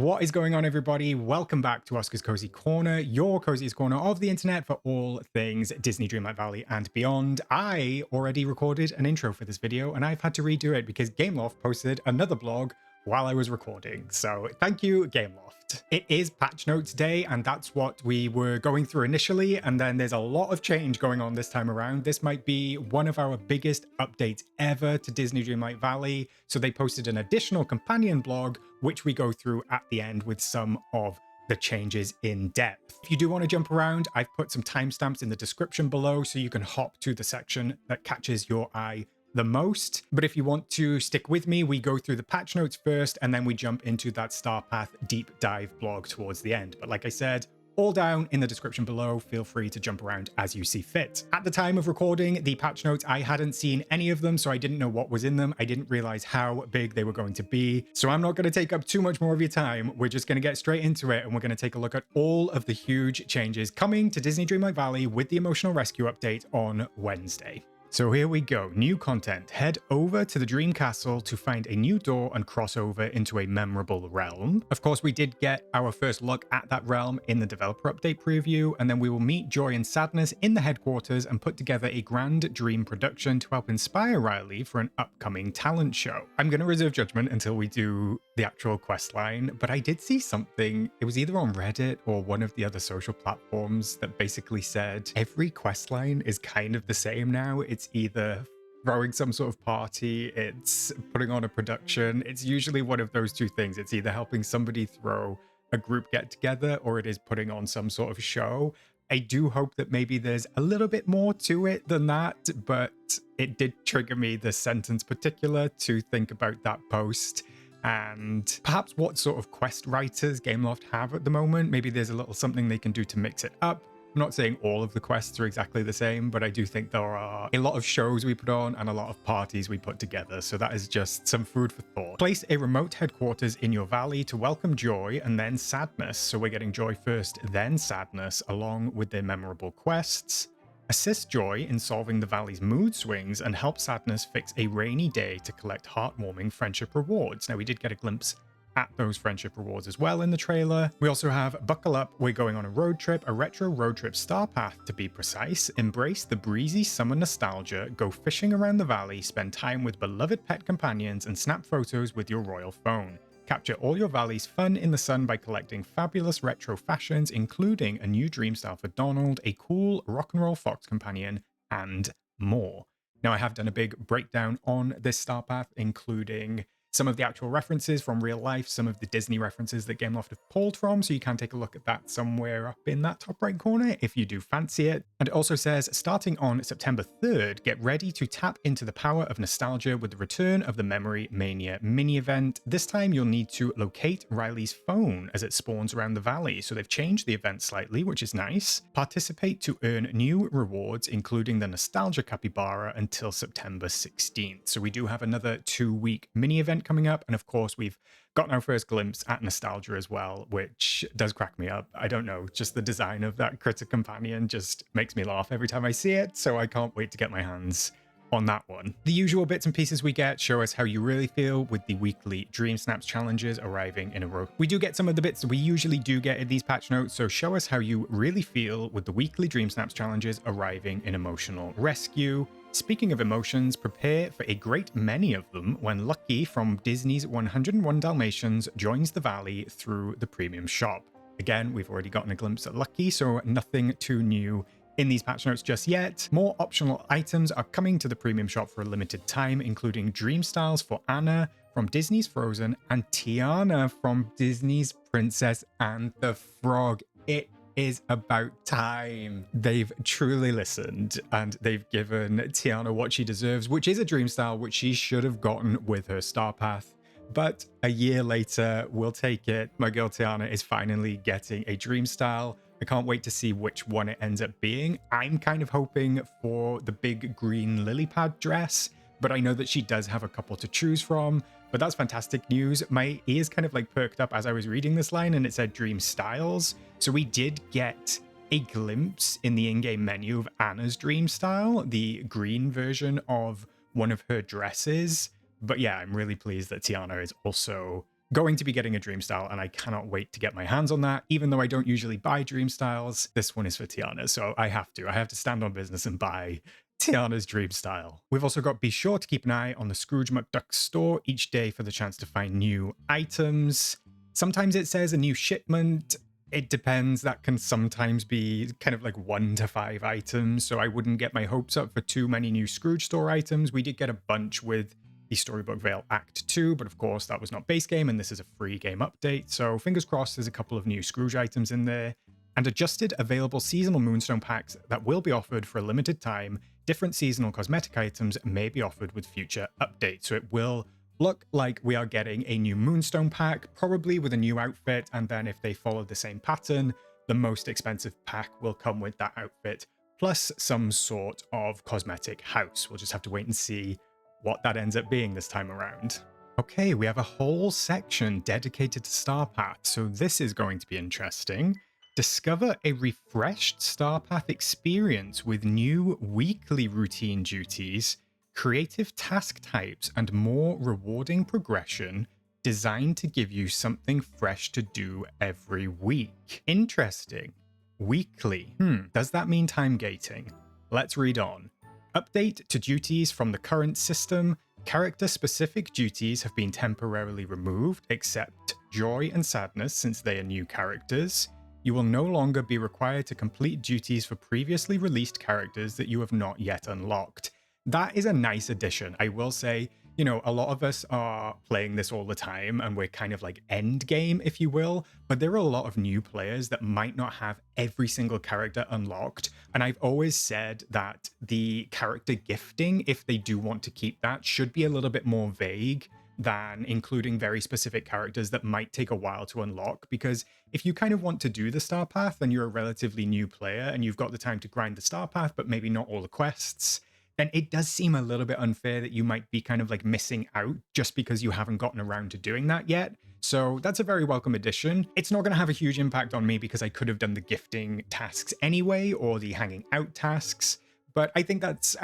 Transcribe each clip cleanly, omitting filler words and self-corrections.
What is going on, everybody? Welcome back to Oscar's Cozy Corner, your coziest corner of the internet for all things Disney Dreamlight Valley and beyond. I already recorded an intro for this video and I've had to redo it because Gameloft posted another blog while I was recording. So thank you, Gameloft. It is patch notes day, and that's what we were going through initially. And then there's a lot of change going on this time around. This might be one of our biggest updates ever to Disney Dreamlight Valley. So they posted an additional companion blog, which we go through at the end with some of the changes in depth. If you do want to jump around, I've put some timestamps in the description below so you can hop to the section that catches your eye the most. But if you want to stick with me, we go through the patch notes first and then we jump into that Star Path deep dive blog towards the end. But like I said, all down in the description below. Feel free to jump around as you see fit. At the time of recording the patch notes, I hadn't seen any of them, so I didn't know what was in them. I didn't realize how big they were going to be. So I'm not going to take up too much more of your time. We're just going to get straight into it, and we're going to take a look at all of the huge changes coming to Disney Dreamlight Valley with the Emotional Rescue update on Wednesday. So here we go. New content. Head over to the Dream Castle to find a new door and cross over into a memorable realm. Of course, we did get our first look at that realm in the developer update preview, and then we will meet Joy and Sadness in the headquarters and put together a grand dream production to help inspire Riley for an upcoming talent show. I'm going to reserve judgment until we do the actual quest line, but I did see something. It was either on Reddit or one of the other social platforms that basically said every quest line is kind of the same now. It's either throwing some sort of party, it's putting on a production. It's usually one of those two things. It's either helping somebody throw a group get together or it is putting on some sort of show. I do hope that maybe there's a little bit more to it than that, but it did trigger me, the sentence particular, to think about that post and perhaps what sort of quest writers Gameloft have at the moment. Maybe there's a little something they can do to mix it up. I'm not saying all of the quests are exactly the same, but I do think there are a lot of shows we put on and a lot of parties we put together. So that is just some food for thought. Place a remote headquarters in your valley to welcome Joy and then Sadness. So we're getting Joy first, then Sadness, along with their memorable quests. Assist Joy in solving the valley's mood swings and help Sadness fix a rainy day to collect heartwarming friendship rewards. Now, we did get a glimpse at those friendship rewards as well in the trailer. We also have Buckle Up, we're going on a road trip, a retro road trip Star Path to be precise. Embrace the breezy summer nostalgia, go fishing around the valley, spend time with beloved pet companions, and snap photos with your royal phone. Capture all your valley's fun in the sun by collecting fabulous retro fashions, including a new dream style for Donald, a cool rock and roll fox companion, and more. Now, I have done a big breakdown on this Star Path, including some of the actual references from real life, some of the Disney references that Gameloft have pulled from, so you can take a look at that somewhere up in that top right corner if you do fancy it. And it also says, starting on September 3rd, get ready to tap into the power of nostalgia with the return of the Memory Mania mini event. This time you'll need to locate Riley's phone as it spawns around the valley, so they've changed the event slightly, which is nice. Participate to earn new rewards, including the Nostalgia Capybara, until September 16th. So we do have another 2-week mini event coming up, and of course we've gotten our first glimpse at Nostalgia as well, which does crack me up. I don't know, just the design of that critter companion just makes me laugh every time I see it, so I can't wait to get my hands on that one. The usual bits and pieces we get show us how you really feel with the weekly Dream Snaps challenges arriving in a row. We do get some of the bits that we usually do get in these patch notes, so show us how you really feel with the weekly Dream Snaps challenges arriving in Emotional Rescue. Speaking of emotions, prepare for a great many of them when Lucky from Disney's 101 Dalmatians joins the valley through the premium shop. Again, we've already gotten a glimpse at Lucky, so nothing too new in these patch notes just yet. More optional items are coming to the premium shop for a limited time, including Dream Styles for Anna from Disney's Frozen and Tiana from Disney's Princess and the Frog. It is about time. They've truly listened and they've given Tiana what she deserves, which is a dream style which she should have gotten with her Star Path. But a year later, we'll take it. My girl Tiana is finally getting a dream style. I can't wait to see which one it ends up being. I'm kind of hoping for the big green lily pad dress, but I know that she does have a couple to choose from. But that's fantastic news. My ears kind of like perked up as I was reading this line and it said Dream Styles. So we did get a glimpse in the in-game menu of Anna's dream style, the green version of one of her dresses. But yeah, I'm really pleased that Tiana is also going to be getting a dream style, and I cannot wait to get my hands on that. Even though I don't usually buy dream styles, this one is for Tiana, so I have to stand on business and buy Tiana's dream style. We've also got be sure to keep an eye on the Scrooge McDuck store each day for the chance to find new items. Sometimes it says a new shipment. It depends. That can sometimes be kind of like 1 to 5 items, so I wouldn't get my hopes up for too many new Scrooge store items. We did get a bunch with the Storybook Vale Act 2, but of course that was not base game, and this is a free game update, so fingers crossed there's a couple of new Scrooge items in there. And adjusted available seasonal Moonstone packs that will be offered for a limited time. Different seasonal cosmetic items may be offered with future updates, so it will look like we are getting a new Moonstone pack, probably with a new outfit, and then if they follow the same pattern, the most expensive pack will come with that outfit, plus some sort of cosmetic house. We'll just have to wait and see what that ends up being this time around. Okay, we have a whole section dedicated to Star Path, so this is going to be interesting. Discover a refreshed Star Path experience with new weekly routine duties, creative task types, and more rewarding progression designed to give you something fresh to do every week. Interesting. Weekly. Does that mean time gating? Let's read on. Update to duties from the current system. Character-specific duties have been temporarily removed, except Joy and Sadness, since they are new characters. You will no longer be required to complete duties for previously released characters that you have not yet unlocked. That is a nice addition. I will say, you know, a lot of us are playing this all the time and we're kind of like end game, if you will, but there are a lot of new players that might not have every single character unlocked. And I've always said that the character gifting, if they do want to keep that, should be a little bit more vague than including very specific characters that might take a while to unlock. Because if you kind of want to do the Star Path and you're a relatively new player and you've got the time to grind the Star Path, but maybe not all the quests, then it does seem a little bit unfair that you might be kind of like missing out just because you haven't gotten around to doing that yet. So that's a very welcome addition. It's not going to have a huge impact on me because I could have done the gifting tasks anyway, or the hanging out tasks, but I think that's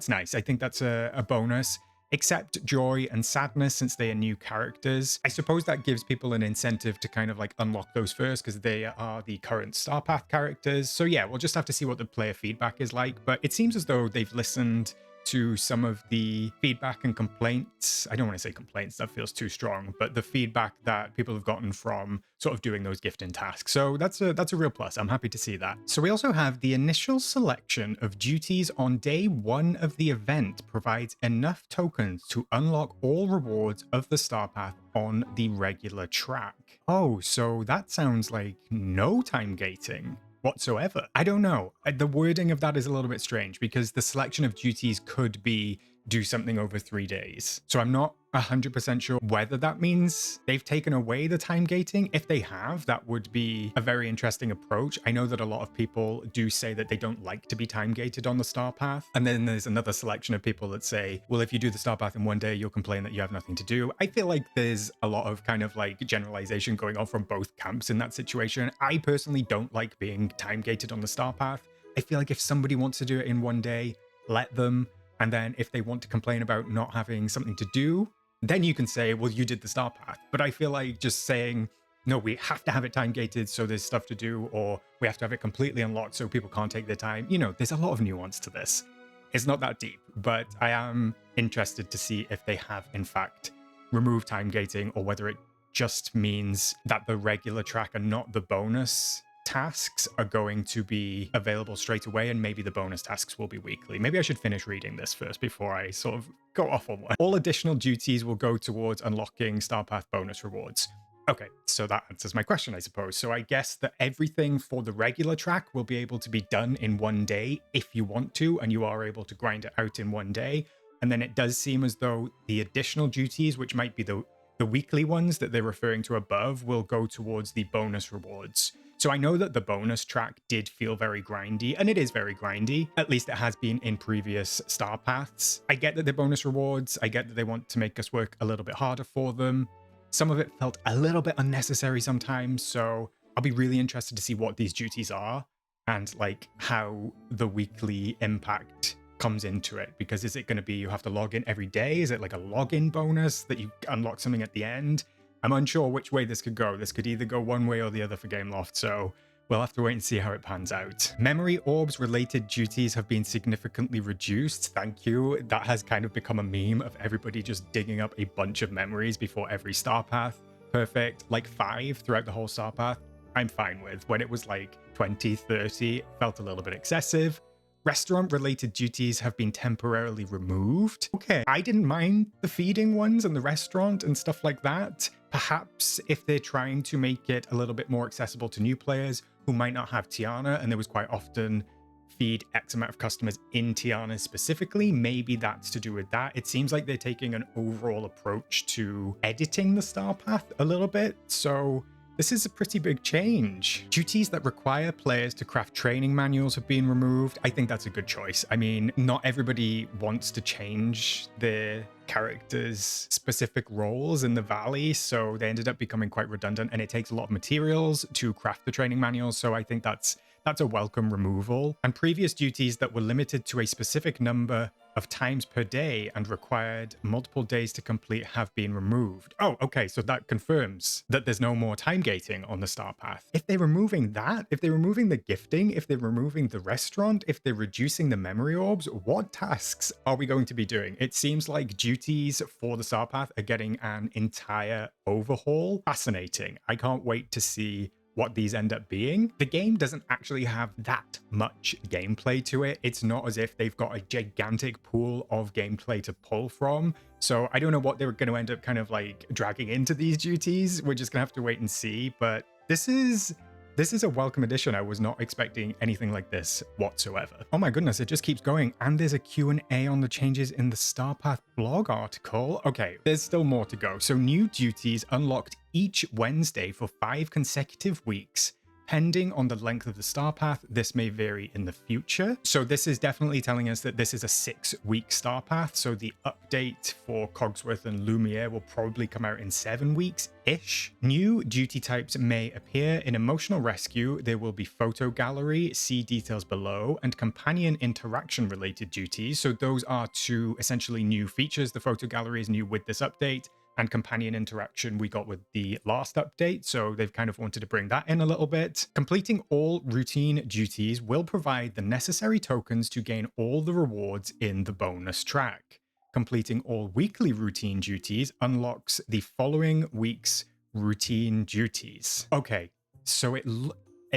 nice. I think that's a bonus. Except Joy and Sadness, since they are new characters. I suppose that gives people an incentive to kind of like unlock those first because they are the current Star Path characters. So yeah, we'll just have to see what the player feedback is like, but it seems as though they've listened to some of the feedback and complaints. I don't want to say complaints, that feels too strong, but the feedback that people have gotten from sort of doing those gifting tasks. So that's a real plus. I'm happy to see that. So we also have the initial selection of duties on day 1 of the event provides enough tokens to unlock all rewards of the Star Path on the regular track. Oh, so that sounds like no time gating whatsoever. I don't know. The wording of that is a little bit strange because the selection of duties could be do something over 3 days. So I'm not 100% sure whether that means they've taken away the time gating. If they have, that would be a very interesting approach. I know that a lot of people do say that they don't like to be time gated on the Star Path. And then there's another selection of people that say, well, if you do the Star Path in 1 day, you'll complain that you have nothing to do. I feel like there's a lot of kind of like generalization going on from both camps in that situation. I personally don't like being time gated on the Star Path. I feel like if somebody wants to do it in 1 day, let them. And then if they want to complain about not having something to do, then you can say, well, you did the Star Path. But I feel like just saying, no, we have to have it time gated so there's stuff to do, or we have to have it completely unlocked so people can't take their time. You know, there's a lot of nuance to this. It's not that deep, but I am interested to see if they have, in fact, removed time gating or whether it just means that the regular track and not the bonus tasks are going to be available straight away, and maybe the bonus tasks will be weekly. Maybe I should finish reading this first before I sort of go off on one. All additional duties will go towards unlocking Star Path bonus rewards. Okay, so that answers my question, I suppose. So I guess that everything for the regular track will be able to be done in 1 day if you want to, and you are able to grind it out in 1 day. And then it does seem as though the additional duties, which might be the weekly ones that they're referring to above, will go towards the bonus rewards. So I know that the bonus track did feel very grindy, and it is very grindy. At least it has been in previous Star Paths. I get that they're bonus rewards. I get that they want to make us work a little bit harder for them. Some of it felt a little bit unnecessary sometimes, so I'll be really interested to see what these duties are and like how the weekly impact comes into it. Because is it going to be you have to log in every day? Is it like a login bonus that you unlock something at the end? I'm unsure which way this could go. This could either go one way or the other for Gameloft, so we'll have to wait and see how it pans out. Memory orbs related duties have been significantly reduced. Thank you. That has kind of become a meme of everybody just digging up a bunch of memories before every star path. Perfect. Like 5 throughout the whole star path, I'm fine with. When it was like 20, 30, felt a little bit excessive. Restaurant related duties have been temporarily removed. Okay, I didn't mind the feeding ones and the restaurant and stuff like that. Perhaps if they're trying to make it a little bit more accessible to new players who might not have Tiana, and there was quite often feed X amount of customers in Tiana specifically, maybe that's to do with that. It seems like they're taking an overall approach to editing the star path a little bit, so this is a pretty big change. Duties that require players to craft training manuals have been removed. I think that's a good choice. I mean, not everybody wants to change their characters' specific roles in the valley, so they ended up becoming quite redundant, and it takes a lot of materials to craft the training manuals, so I think that's a welcome removal. And previous duties that were limited to a specific number of times per day and required multiple days to complete have been removed. Oh, okay, so that confirms that there's no more time gating on the star path. If they're removing that, if they're removing the gifting, if they're removing the restaurant, if they're reducing the memory orbs, what tasks are we going to be doing? It seems like duties for the star path are getting an entire overhaul. Fascinating. I can't wait to see what these end up being. The game doesn't actually have that much gameplay to it. It's not as if they've got a gigantic pool of gameplay to pull from. So I don't know what they're going to end up kind of like dragging into these duties. We're just gonna have to wait and see. But this is a welcome addition. I was not expecting anything like this whatsoever. Oh my goodness, it just keeps going. And there's a Q&A on the changes in the Star Path blog article. Okay, there's still more to go. So new duties unlocked each Wednesday for 5 consecutive weeks. Pending on the length of the star path, this may vary in the future. So this is definitely telling us that this is a 6-week star path. So the update for Cogsworth and Lumiere will probably come out in 7 weeks-ish. New duty types may appear. In Emotional Rescue, there will be Photo Gallery, see details below, and Companion Interaction related duties. So those are 2 essentially new features. The Photo Gallery is new with this update, and Companion Interaction we got with the last update, so they've kind of wanted to bring that in a little bit. Completing all routine duties will provide the necessary tokens to gain all the rewards in the bonus track. Completing all weekly routine duties unlocks the following week's routine duties. Okay, so it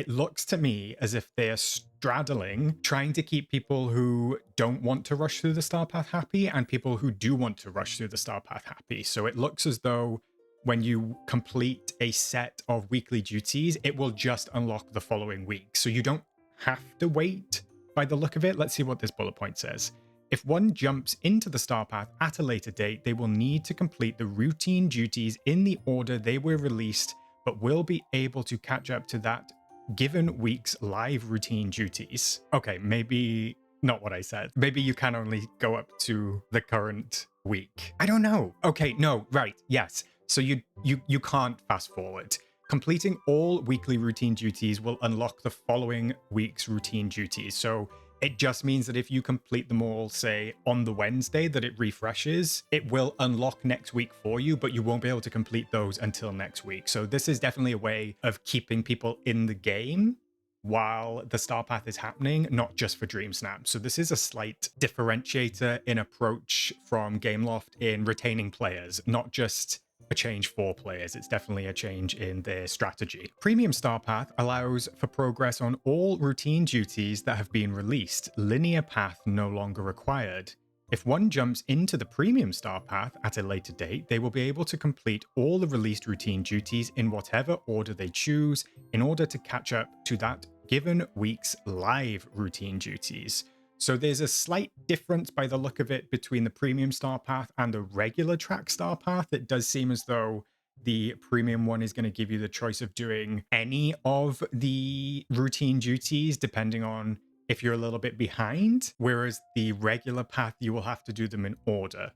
looks to me as if they're straddling, trying to keep people who don't want to rush through the star path happy and people who do want to rush through the star path happy. So it looks as though when you complete a set of weekly duties, it will just unlock the following week. So you don't have to wait by the look of it. Let's see what this bullet point says. If one jumps into the star path at a later date, they will need to complete the routine duties in the order they were released, but will be able to catch up to that given week's live routine duties. Okay, maybe not what I said. Maybe you can only go up to the current week. I don't know. Okay, no, right, yes. So you can't fast forward. Completing all weekly routine duties will unlock the following week's routine duties. So it just means that if you complete them all, say, on the Wednesday that it refreshes, it will unlock next week for you, but you won't be able to complete those until next week. So this is definitely a way of keeping people in the game while the star path is happening, not just for Dream Snap. So this is a slight differentiator in approach from Gameloft in retaining players, not just a change for players. It's definitely a change in their strategy. Premium Star Path allows for progress on all routine duties that have been released. Linear path no longer required. If one jumps into the Premium Star Path at a later date, they will be able to complete all the released routine duties in whatever order they choose in order to catch up to that given week's live routine duties. So there's a slight difference by the look of it between the Premium Star Path and the regular track Star Path. It does seem as though the Premium one is going to give you the choice of doing any of the routine duties depending on if you're a little bit behind, whereas the regular path, you will have to do them in order.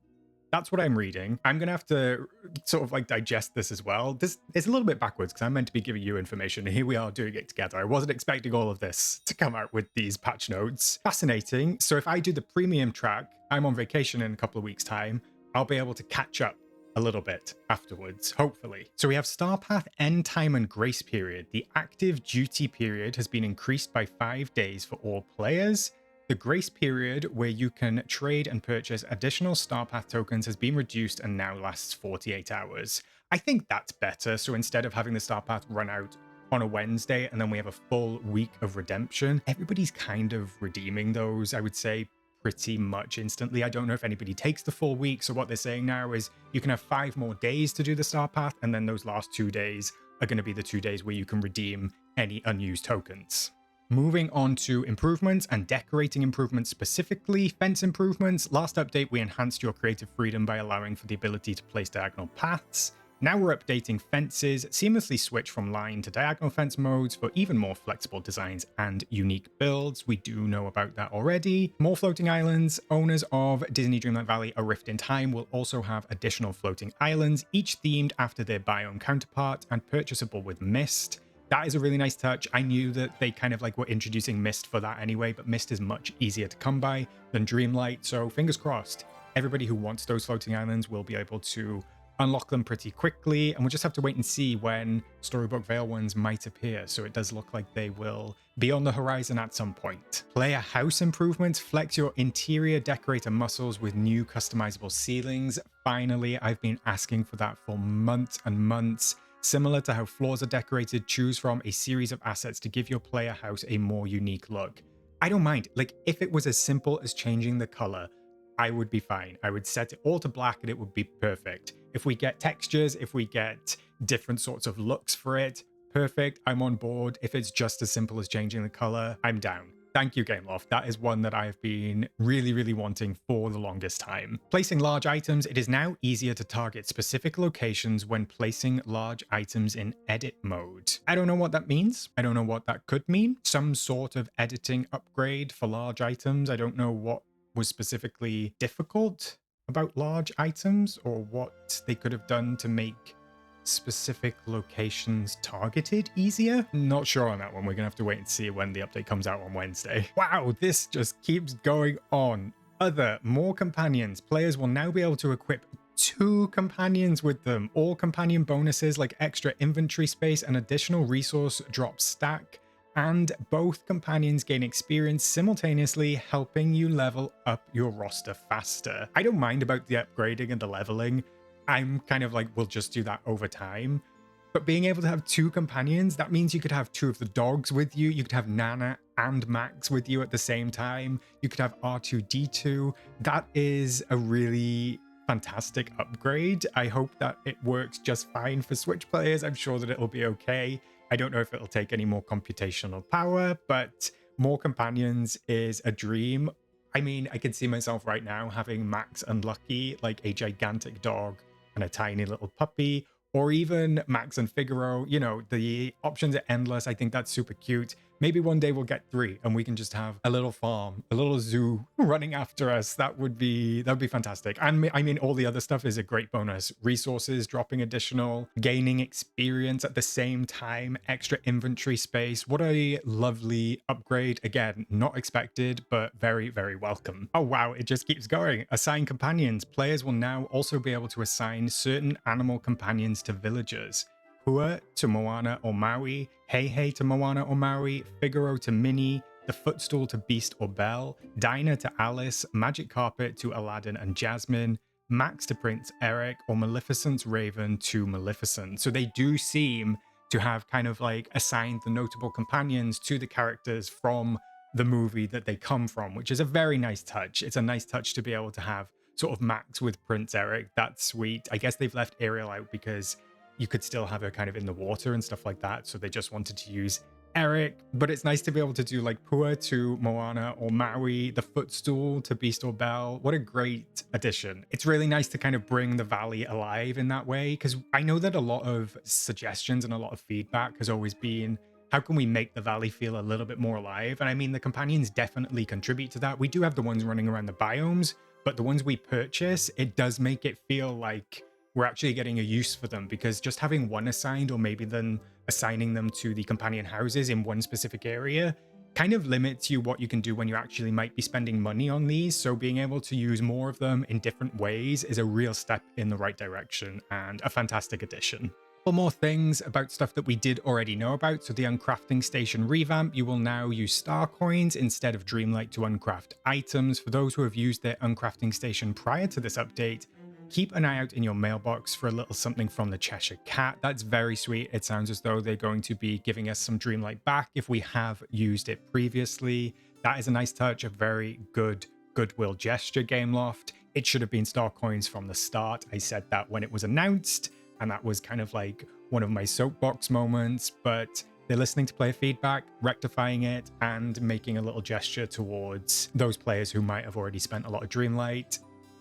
That's what I'm reading. I'm going to have to sort of like digest this as well. This is a little bit backwards because I'm meant to be giving you information, and here we are doing it together. I wasn't expecting all of this to come out with these patch notes. Fascinating. So if I do the premium track, I'm on vacation in a couple of weeks' time, I'll be able to catch up a little bit afterwards, hopefully. So we have Star Path End Time and Grace Period. The active duty period has been increased by 5 days for all players. The grace period, where you can trade and purchase additional Star Path tokens, has been reduced and now lasts 48 hours. I think that's better. So instead of having the Star Path run out on a Wednesday and then we have a full week of redemption, everybody's kind of redeeming those, I would say, pretty much instantly. I don't know if anybody takes the full week. So what they're saying now is you can have 5 more days to do the Star Path, and then those last 2 days are going to be the 2 days where you can redeem any unused tokens. Moving on to improvements and decorating improvements, specifically fence improvements. Last update, we enhanced your creative freedom by allowing for the ability to place diagonal paths. Now we're updating fences, seamlessly switch from line to diagonal fence modes for even more flexible designs and unique builds. We do know about that already. More floating islands. Owners of Disney Dreamlight Valley A Rift in Time will also have additional floating islands, each themed after their biome counterpart and purchasable with Mist. That is a really nice touch. I knew that they kind of like were introducing Mist for that anyway, but Mist is much easier to come by than Dreamlight, so fingers crossed. Everybody who wants those floating islands will be able to unlock them pretty quickly, and we'll just have to wait and see when Storybook Vale ones might appear. So it does look like they will be on the horizon at some point. Player house improvements. Flex your interior decorator muscles with new customizable ceilings. Finally, I've been asking for that for months and months. Similar to how floors are decorated, choose from a series of assets to give your player house a more unique look. I don't mind. Like, if it was as simple as changing the color, I would be fine. I would set it all to black and it would be perfect. If we get textures, if we get different sorts of looks for it, perfect. I'm on board. If it's just as simple as changing the color, I'm down. Thank you, Gameloft. That is one that I've been really wanting for the longest time. Placing large items. It is now easier to target specific locations when placing large items in edit mode. I don't know what that means. I don't know what that could mean. Some sort of editing upgrade for large items. I don't know what was specifically difficult about large items or what they could have done to make specific locations targeted easier. Not sure on that one. We're gonna have to wait and see when the update comes out on Wednesday. Wow, this just keeps going on. More companions. Players will now be able to equip 2 companions with them. All companion bonuses like extra inventory space and additional resource drop stack, and both companions gain experience simultaneously, helping you level up your roster faster. I don't mind about the upgrading and the leveling. I'm kind of like, we'll just do that over time. But being able to have 2 companions, that means you could have 2 of the dogs with you. You could have Nana and Max with you at the same time. You could have R2-D2. That is a really fantastic upgrade. I hope that it works just fine for Switch players. I'm sure that it'll be okay. I don't know if it'll take any more computational power, but more companions is a dream. I mean, I can see myself right now having Max and Lucky, like a gigantic dog and a tiny little puppy, or even Max and Figaro. You know, the options are endless. I think that's super cute. Maybe one day we'll get 3 and we can just have a little farm, a little zoo running after us. That would be fantastic. And I mean, all the other stuff is a great bonus. Resources, dropping additional, gaining experience at the same time, extra inventory space. What a lovely upgrade. Again, not expected, but very welcome. Oh wow, it just keeps going. Assign companions. Players will now also be able to assign certain animal companions to villagers. Pua to Moana or Maui, Hey to Moana or Maui, Figaro to Minnie, the Footstool to Beast or Belle, Dinah to Alice, Magic Carpet to Aladdin and Jasmine, Max to Prince Eric, or Maleficent's Raven to Maleficent. So they do seem to have kind of like assigned the notable companions to the characters from the movie that they come from, which is a very nice touch. It's a nice touch to be able to have sort of Max with Prince Eric. That's sweet. I guess they've left Ariel out because you could still have her kind of in the water and stuff like that. So they just wanted to use Eric, but it's nice to be able to do like Pua to Moana or Maui, the Footstool to Beast or Belle. What a great addition. It's really nice to kind of bring the valley alive in that way, because I know that a lot of suggestions and a lot of feedback has always been, how can we make the valley feel a little bit more alive? And I mean, the companions definitely contribute to that. We do have the ones running around the biomes, but the ones we purchase, it does make it feel like we're actually getting a use for them, because just having one assigned, or maybe then assigning them to the companion houses in one specific area, kind of limits you what you can do when you actually might be spending money on these. So being able to use more of them in different ways is a real step in the right direction and a fantastic addition. For more things about stuff that we did already know about, so the uncrafting station revamp, you will now use star coins instead of Dreamlight to uncraft items. For those who have used their uncrafting station prior to this update, keep an eye out in your mailbox for a little something from the Cheshire Cat. That's very sweet. It sounds as though they're going to be giving us some Dreamlight back if we have used it previously. That is a nice touch, a very good goodwill gesture, Gameloft. It should have been star coins from the start. I said that when it was announced, and that was kind of like one of my soapbox moments, but they're listening to player feedback, rectifying it, and making a little gesture towards those players who might have already spent a lot of Dreamlight.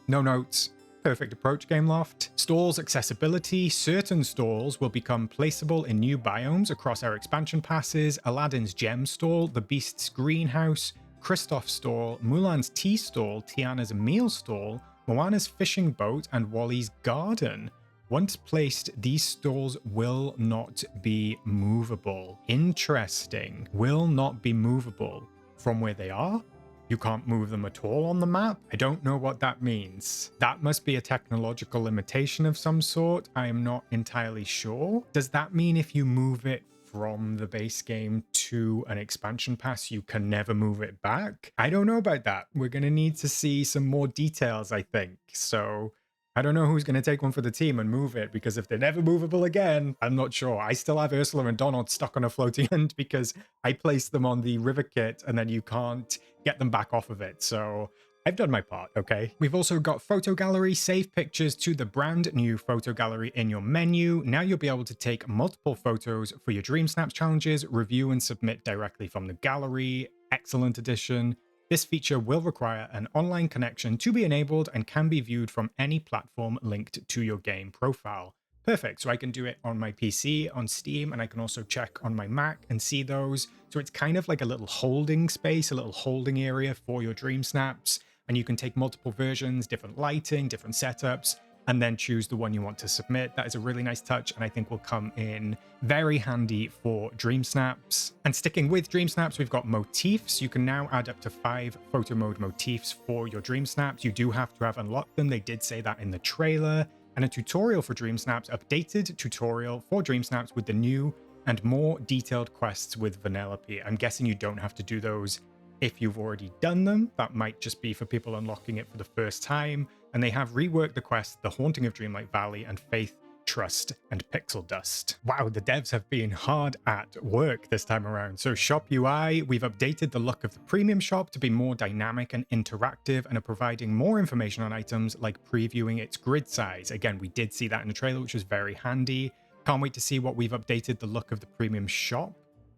No notes. Perfect approach, Gameloft. Stalls accessibility. Certain stalls will become placeable in new biomes across our expansion passes. Aladdin's Gem Stall, the Beast's Greenhouse, Kristoff's Stall, Mulan's Tea Stall, Tiana's Meal Stall, Moana's Fishing Boat, and Wally's Garden. Once placed, these stalls will not be movable. Interesting. Will not be movable from where they are? You can't move them at all on the map? I don't know what that means. That must be a technological limitation of some sort. I am not entirely sure. Does that mean if you move it from the base game to an expansion pass, you can never move it back? I don't know about that. We're going to need to see some more details, I think. So I don't know who's going to take one for the team and move it, because if they're never movable again, I'm not sure. I still have Ursula and Donald stuck on a floating end because I placed them on the river kit and then you can't get them back off of it. So I've done my part, okay? We've also got photo gallery. Save pictures to the brand new photo gallery in your menu. Now you'll be able to take multiple photos for your Dream Snaps challenges, review and submit directly from the gallery. Excellent addition. This feature will require an online connection to be enabled and can be viewed from any platform linked to your game profile. Perfect, so I can do it on my PC, on Steam, and I can also check on my Mac and see those. So it's kind of like a little holding space, a little holding area for your Dream Snaps, and you can take multiple versions, different lighting, different setups, and then choose the one you want to submit. That is a really nice touch, and I think will come in very handy for Dream Snaps. And sticking with Dream Snaps, we've got motifs. You can now add up to 5 photo mode motifs for your Dream Snaps. You do have to have unlocked them. They did say that in the trailer. And a tutorial for Dream Snaps, updated tutorial for Dream Snaps with the new and more detailed quests with Vanellope. I'm guessing you don't have to do those if you've already done them. That might just be for people unlocking it for the first time. And they have reworked the quests, The Haunting of Dreamlight Valley and Faith, Trust, and Pixel Dust. Wow, the devs have been hard at work this time around. So Shop UI, we've updated the look of the premium shop to be more dynamic and interactive and are providing more information on items like previewing its grid size. Again, we did see that in the trailer, which was very handy. Can't wait to see what we've updated the look of the premium shop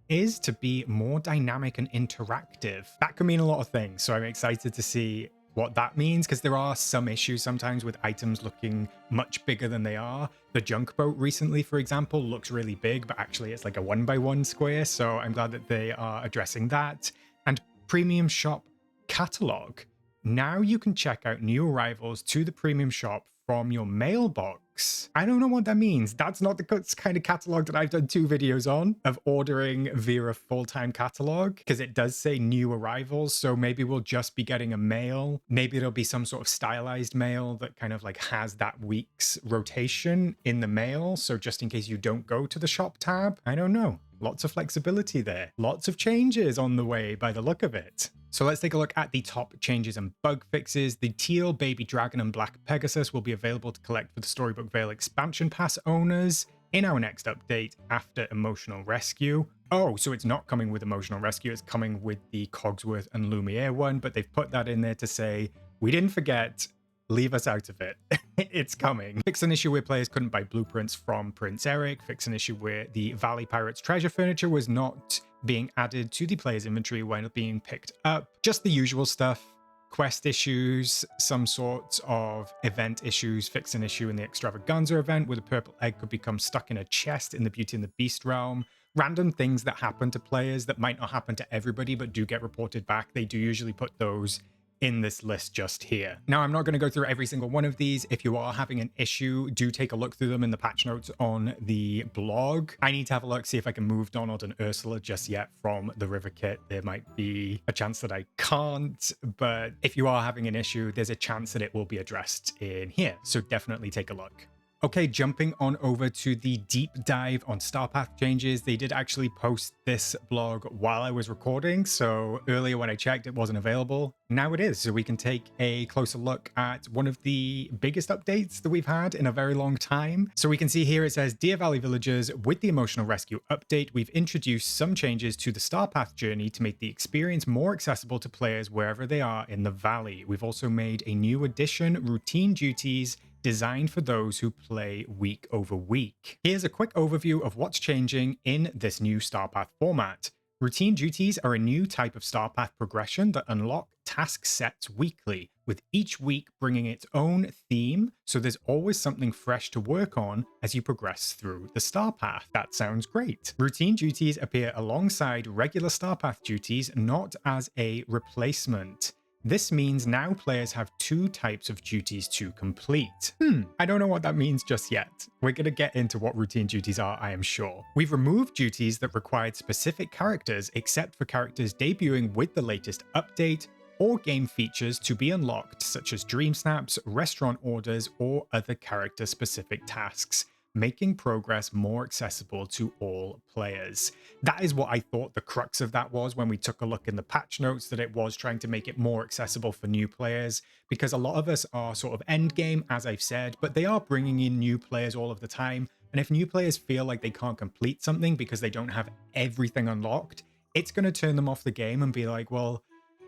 is to be more dynamic and interactive. That could mean a lot of things, so I'm excited to see what that means, because there are some issues sometimes with items looking much bigger than they are. The junk boat recently, for example, looks really big, but actually it's like a 1x1 square, so I'm glad that they are addressing that. And premium shop catalog. Now you can check out new arrivals to the premium shop from your mailbox. I don't know what that means. That's not the kind of catalog that I've done 2 videos on, of ordering via a full-time catalog, because it does say new arrivals. So maybe we'll just be getting a mail. Maybe it'll be some sort of stylized mail that kind of like has that week's rotation in the mail. So just in case you don't go to the shop tab, I don't know. Lots of flexibility there. Lots of changes on the way by the look of it. So let's take a look at the top changes and bug fixes. The teal baby dragon and black Pegasus will be available to collect for the Storybook Vale expansion pass owners in our next update after Emotional Rescue. Oh, so it's not coming with Emotional Rescue, it's coming with the Cogsworth and Lumiere one, but they've put that in there to say, we didn't forget, leave us out of it. It's coming. Fix an issue where players couldn't buy blueprints from Prince Eric. Fix an issue where the Valley Pirates treasure furniture was not being added to the player's inventory when being picked up. Just the usual stuff. Quest issues, some sorts of event issues. Fix an issue in the Extravaganza event where the purple egg could become stuck in a chest in the Beauty and the Beast realm. Random things that happen to players that might not happen to everybody but do get reported back. They do usually put those in this list just here. Now, I'm not going to go through every single one of these. If you are having an issue, do take a look through them in the patch notes on the blog. I need to have a look, see if I can move Donald and Ursula just yet from the river kit. There might be a chance that I can't, but if you are having an issue, there's a chance that it will be addressed in here. So definitely take a look. Okay, jumping on over to the deep dive on Star Path changes. They did actually post this blog while I was recording, so earlier when I checked, it wasn't available. Now it is, so we can take a closer look at one of the biggest updates that we've had in a very long time. So we can see here it says, Deer Valley villagers, with the Emotional Rescue update, we've introduced some changes to the Star Path journey to make the experience more accessible to players wherever they are in the valley. We've also made a new addition, routine duties, designed for those who play week over week. Here's a quick overview of what's changing in this new Star Path format. Routine duties are a new type of Star Path progression that unlock task sets weekly, with each week bringing its own theme, so there's always something fresh to work on as you progress through the Star Path. That sounds great. Routine duties appear alongside regular Star Path duties, not as a replacement. This means now players have two types of duties to complete. I don't know what that means just yet. We're going to get into what routine duties are, I am sure. We've removed duties that required specific characters, except for characters debuting with the latest update or game features to be unlocked, such as dream snaps, restaurant orders, or other character-specific tasks, making progress more accessible to all players. That is what I thought the crux of that was when we took a look in the patch notes, that it was trying to make it more accessible for new players, because a lot of us are sort of end game, as I've said, but they are bringing in new players all of the time. And if new players feel like they can't complete something because they don't have everything unlocked, it's going to turn them off the game and be like, well,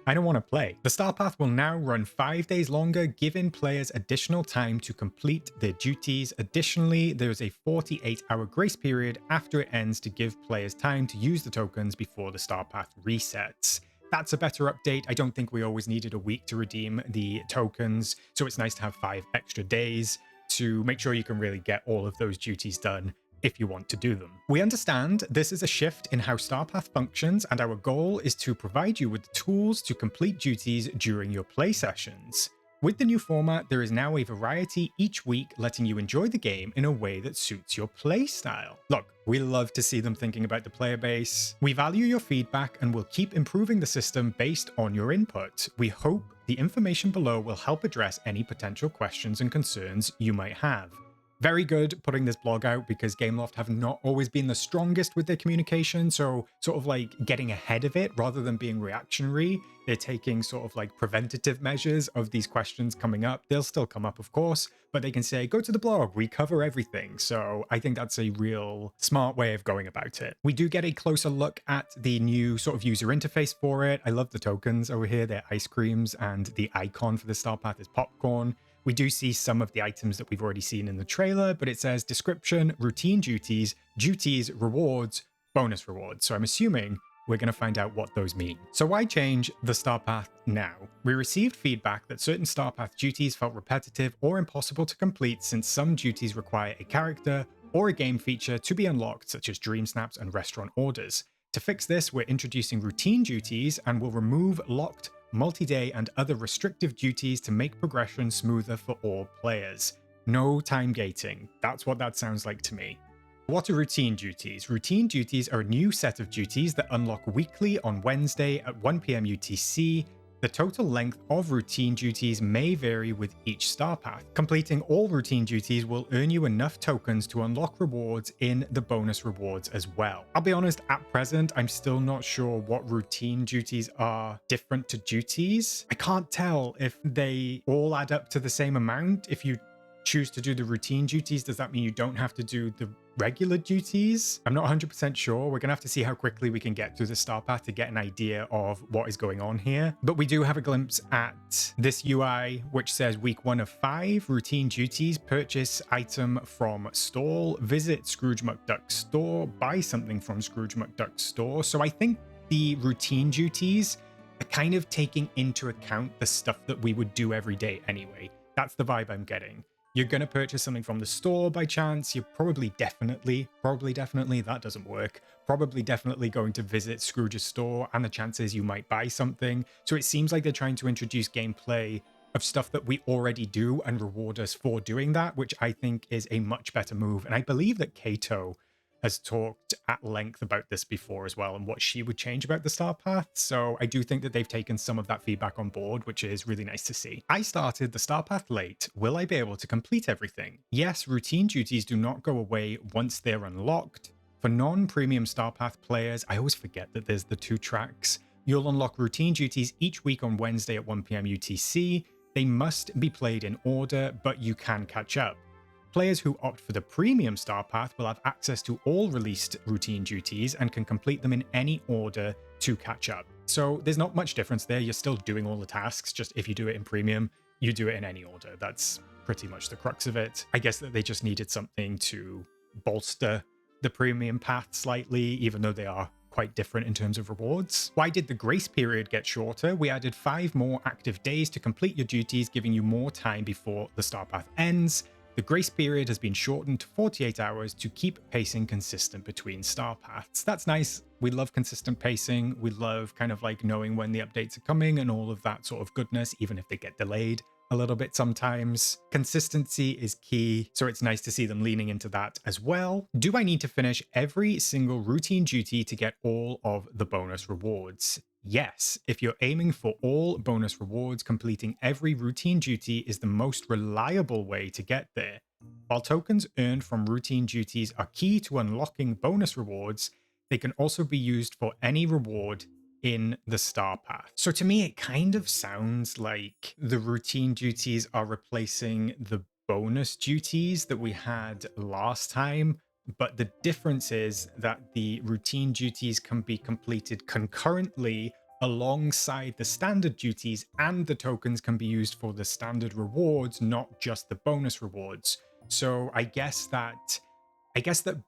I don't want to play. The Star Path will now run 5 days longer, giving players additional time to complete their duties. Additionally, there is a 48-hour grace period after it ends to give players time to use the tokens before the Star Path resets. That's a better update. I don't think we always needed a week to redeem the tokens, so it's nice to have 5 extra days to make sure you can really get all of those duties done if you want to do them. We understand this is a shift in how Star Path functions, and our goal is to provide you with the tools to complete duties during your play sessions. With the new format, there is now a variety each week, letting you enjoy the game in a way that suits your play style. Look, we love to see them thinking about the player base. We value your feedback and will keep improving the system based on your input. We hope the information below will help address any potential questions and concerns you might have. Very good putting this blog out, because Gameloft have not always been the strongest with their communication, so sort of like getting ahead of it rather than being reactionary. They're taking sort of like preventative measures of these questions coming up. They'll still come up, of course, but they can say, go to the blog, we cover everything. So I think that's a real smart way of going about it. We do get a closer look at the new sort of user interface for it. I love the tokens over here. They're ice creams, and the icon for the Star Path is popcorn. We do see some of the items that we've already seen in the trailer, but it says description, routine duties, rewards, bonus rewards. So I'm assuming we're going to find out what those mean. So why change the Star Path now? We received feedback that certain Star Path duties felt repetitive or impossible to complete, since some duties require a character or a game feature to be unlocked, such as dream snaps and restaurant orders. To fix this, we're introducing routine duties and will remove locked multi-day and other restrictive duties to make progression smoother for all players. No time gating. That's what that sounds like to me. What are routine duties? Routine duties are a new set of duties that unlock weekly on Wednesday at 1 PM UTC. The total length of routine duties may vary with each Star Path. Completing all routine duties will earn you enough tokens to unlock rewards in the bonus rewards as well. I'll be honest, at present, I'm still not sure what routine duties are different to duties. I can't tell if they all add up to the same amount. If you choose to do the routine duties, does that mean you don't have to do the regular duties? I'm not 100% sure. We're gonna have to see how quickly we can get through the Star Path to get an idea of what is going on here. But we do have a glimpse at this UI, which says week 1 of 5, routine duties, purchase item from stall, visit Scrooge McDuck store, buy something from Scrooge McDuck store. So I think the routine duties are kind of taking into account the stuff that we would do every day anyway. That's the vibe I'm getting. You're going to purchase something from the store by chance. You're probably definitely, that doesn't work. Probably definitely going to visit Scrooge's store, and the chances you might buy something. So it seems like they're trying to introduce gameplay of stuff that we already do and reward us for doing that, which I think is a much better move. And I believe that Kato has talked at length about this before as well, and what she would change about the Star Path. So I do think that they've taken some of that feedback on board, which is really nice to see. I started the Star Path late. Will I be able to complete everything? Yes, routine duties do not go away once they're unlocked. For non-premium Star Path players, I always forget that there's the 2 tracks. You'll unlock routine duties each week on Wednesday at 1 PM UTC. They must be played in order, but you can catch up. Players who opt for the premium Star Path will have access to all released routine duties and can complete them in any order to catch up. So there's not much difference there. You're still doing all the tasks, just if you do it in premium, you do it in any order. That's pretty much the crux of it. I guess that they just needed something to bolster the premium path slightly, even though they are quite different in terms of rewards. Why did the grace period get shorter? We added 5 more active days to complete your duties, giving you more time before the Star Path ends. The grace period has been shortened to 48 hours to keep pacing consistent between Star Paths. That's nice. We love consistent pacing. We love kind of like knowing when the updates are coming and all of that sort of goodness, even if they get delayed a little bit sometimes. Consistency is key, so it's nice to see them leaning into that as well. Do I need to finish every single routine duty to get all of the bonus rewards? Yes, if you're aiming for all bonus rewards, completing every routine duty is the most reliable way to get there. While tokens earned from routine duties are key to unlocking bonus rewards, they can also be used for any reward in the Star Path. So to me, it kind of sounds like the routine duties are replacing the bonus duties that we had last time. But the difference is that the routine duties can be completed concurrently alongside the standard duties, and the tokens can be used for the standard rewards, not just the bonus rewards. So I guess that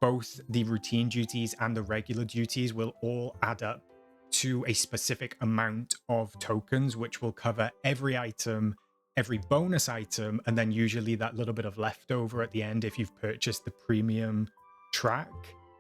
both the routine duties and the regular duties will all add up to a specific amount of tokens, which will cover every item, every bonus item, and then usually that little bit of leftover at the end if you've purchased the premium track.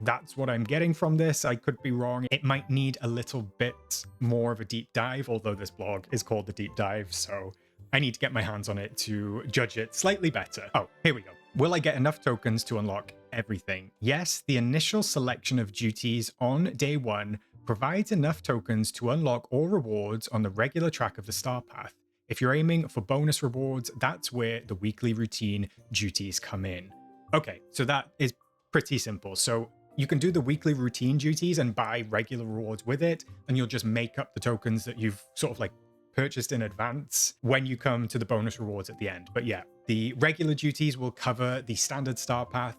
That's what I'm getting from this. I could be wrong. It might need a little bit more of a deep dive, although this blog is called The Deep Dive, so I need to get my hands on it to judge it slightly better. Oh, here we go. Will I get enough tokens to unlock everything? Yes, the initial selection of duties on day 1 provides enough tokens to unlock all rewards on the regular track of the Star Path. If you're aiming for bonus rewards, that's where the weekly routine duties come in. Okay, so that is pretty simple. So you can do the weekly routine duties and buy regular rewards with it, and you'll just make up the tokens that you've sort of like purchased in advance when you come to the bonus rewards at the end. But yeah, the regular duties will cover the standard Star Path.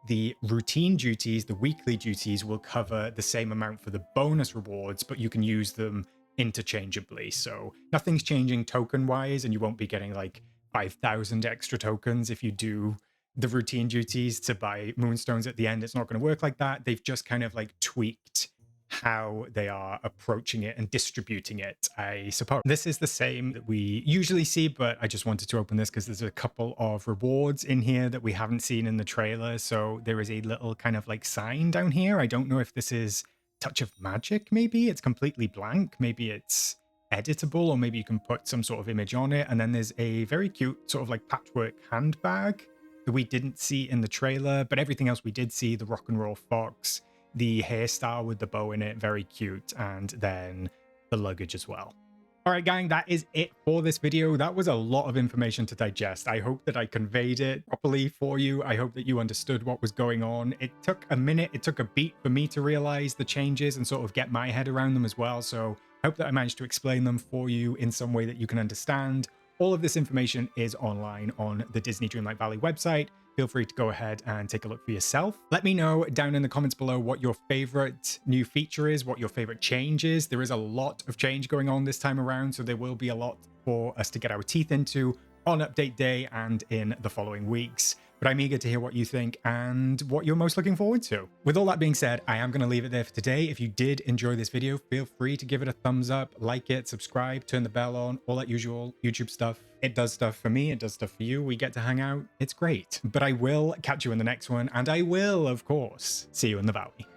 The routine duties, the weekly duties, will cover the same amount for the bonus rewards, but you can use them interchangeably. So nothing's changing token-wise, and you won't be getting like 5,000 extra tokens if you do the routine duties to buy moonstones at the end. It's not going to work like that. They've just kind of like tweaked how they are approaching it and distributing it, I suppose. This is the same that we usually see, but I just wanted to open this because there's a couple of rewards in here that we haven't seen in the trailer. So there is a little kind of like sign down here. I don't know if this is Touch of Magic, maybe. It's completely blank. Maybe it's editable, or maybe you can put some sort of image on it. And then there's a very cute sort of like patchwork handbag that we didn't see in the trailer, but everything else we did see. The rock and roll fox, the hairstyle with the bow in it, very cute, and then the luggage as well. All right, gang, that is it for this video. That was a lot of information to digest. I hope that I conveyed it properly for you. I hope that you understood what was going on. It took a minute, it took a beat for me to realize the changes and sort of get my head around them as well. So I hope that I managed to explain them for you in some way that you can understand. All of this information is online on the Disney Dreamlight Valley website. Feel free to go ahead and take a look for yourself. Let me know down in the comments below what your favorite new feature is, what your favorite change is. There is a lot of change going on this time around, so there will be a lot for us to get our teeth into on update day and in the following weeks. But I'm eager to hear what you think and what you're most looking forward to. With all that being said, I am going to leave it there for today. If you did enjoy this video, feel free to give it a thumbs up, like it, subscribe, turn the bell on, all that usual YouTube stuff. It does stuff for me. It does stuff for you. We get to hang out. It's great. But I will catch you in the next one. And I will, of course, see you in the valley.